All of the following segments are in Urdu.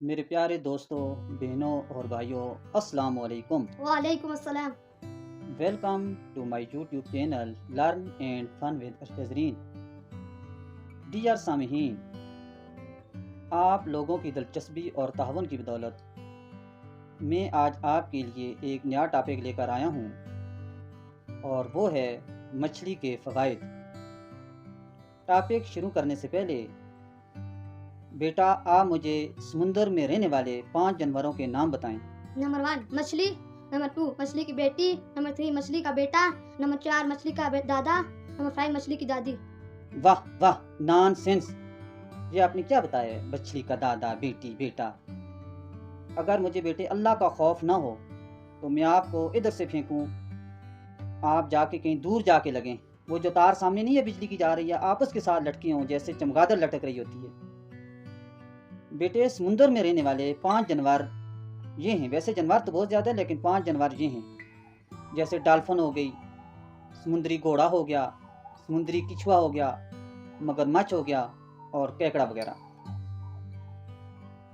میرے پیارے دوستوں، بہنوں اور بھائیوں، السلام علیکم۔ وعلیکم السلام۔ Welcome to my YouTube channel learn and fun with اشتذرین۔ ڈیئر سامعین، آپ لوگوں کی دلچسپی اور تعاون کی بدولت میں آج آپ کے لیے ایک نیا ٹاپک لے کر آیا ہوں، اور وہ ہے مچھلی کے فوائد۔ ٹاپک شروع کرنے سے پہلے بیٹا آپ مجھے سمندر میں رہنے والے 5 جانوروں کے نام بتائیں۔ نمبر 1 مچھلی، نمبر 2 مچھلی کی بیٹی، نمبر 3 مچھلی کا بیٹا، نمبر 4 مچھلی کا دادا، نمبر 5 مچھلی کی دادی۔ واہ واہ، نان سینس! یہ آپ نے کیا بتایا ہے؟ مچھلی کا دادا، بیٹی، بیٹا۔ اگر مجھے بیٹے اللہ کا خوف نہ ہو تو میں آپ کو ادھر سے پھینکوں، آپ جا کے کہیں دور جا کے لگیں، وہ جو تار سامنے نہیں ہے بجلی کی جا رہی ہے، آپ اس کے ساتھ لٹکے ہوں جیسے چمگادڑ لٹک رہی ہوتی ہے۔ بیٹے، سمندر میں رہنے والے 5 جانور یہ ہیں۔ ویسے جانور تو بہت زیادہ ہے، لیکن 5 جانور یہ ہیں، جیسے ڈالفن ہو گئی، سمندری گھوڑا ہو گیا، سمندری کچھوا ہو گیا، مگرمچھ ہو گیا اور کیکڑا وغیرہ۔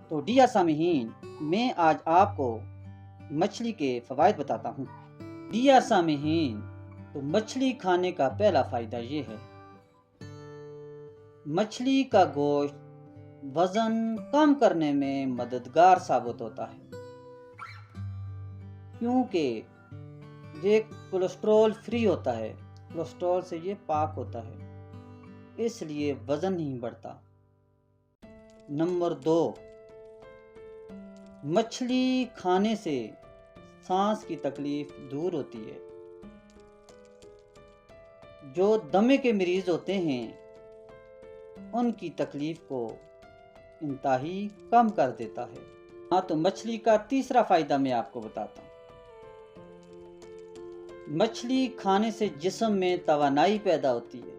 تو ڈیئر سامعین، میں آج آپ کو مچھلی کے فوائد بتاتا ہوں۔ ڈیئر سامعین، تو مچھلی کھانے کا پہلا فائدہ یہ ہے، مچھلی کا گوشت وزن کم کرنے میں مددگار ثابت ہوتا ہے، کیونکہ یہ کولیسٹرول فری ہوتا ہے، کولیسٹرول سے یہ پاک ہوتا ہے، اس لیے وزن نہیں بڑھتا۔ نمبر 2، مچھلی کھانے سے سانس کی تکلیف دور ہوتی ہے۔ جو دمے کے مریض ہوتے ہیں ان کی تکلیف کو انتہائی کم کر دیتا ہے۔ ہاں، تو مچھلی کا تیسرا فائدہ میں آپ کو بتاتا ہوں۔ مچھلی کھانے سے جسم میں توانائی پیدا ہوتی ہے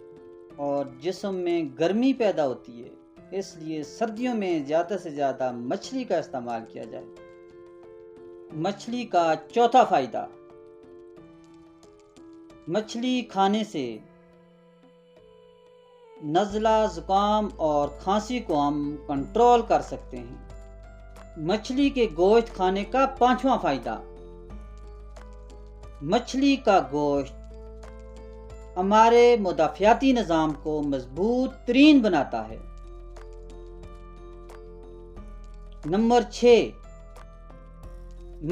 اور جسم میں گرمی پیدا ہوتی ہے، اس لیے سردیوں میں زیادہ سے زیادہ مچھلی کا استعمال کیا جائے۔ مچھلی کا چوتھا فائدہ، مچھلی کھانے سے نزلہ، زکام اور کھانسی کو ہم کنٹرول کر سکتے ہیں۔ مچھلی کے گوشت کھانے کا پانچواں فائدہ، مچھلی کا گوشت ہمارے مدافعاتی نظام کو مضبوط ترین بناتا ہے۔ نمبر 6،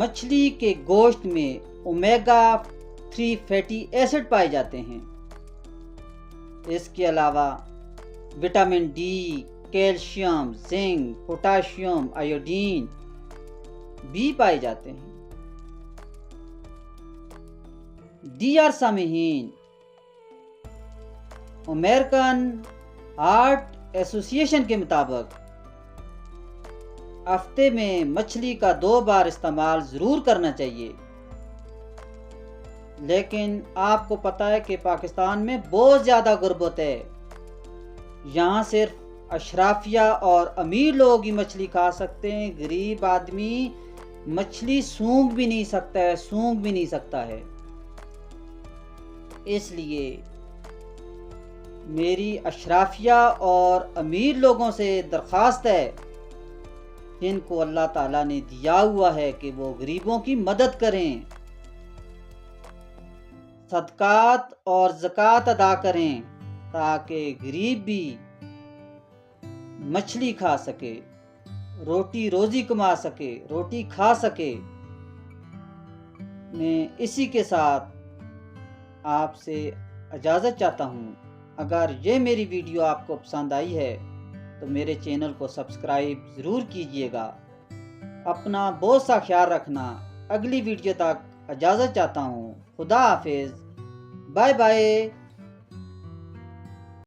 مچھلی کے گوشت میں اومیگا 3 فیٹی ایسڈ پائے جاتے ہیں۔ اس کے علاوہ vitamin D, calcium, zinc, potassium, iodine بھی پائے جاتے ہیں۔ ڈیئر سامعین، امریکن ہارٹ ایسوسی ایشن کے مطابق ہفتے میں مچھلی کا 2 بار استعمال ضرور کرنا چاہیے، لیکن آپ کو پتہ ہے کہ پاکستان میں بہت زیادہ غربت ہے، یہاں صرف اشرافیہ اور امیر لوگ ہی مچھلی کھا سکتے ہیں، غریب آدمی مچھلی سونگھ بھی نہیں سکتا ہے۔ اس لیے میری اشرافیہ اور امیر لوگوں سے درخواست ہے، جن کو اللہ تعالیٰ نے دیا ہوا ہے، کہ وہ غریبوں کی مدد کریں، صدقات اور زکوٰۃ ادا کریں، تاکہ غریب بھی مچھلی کھا سکے، روٹی روزی کما سکے، روٹی کھا سکے۔ میں اسی کے ساتھ آپ سے اجازت چاہتا ہوں۔ اگر یہ میری ویڈیو آپ کو پسند آئی ہے تو میرے چینل کو سبسکرائب ضرور کیجیے گا۔ اپنا بہت سا خیال رکھنا۔ اگلی ویڈیو تک اجازت چاہتا ہوں۔ خدا حافظ، بائے بائے۔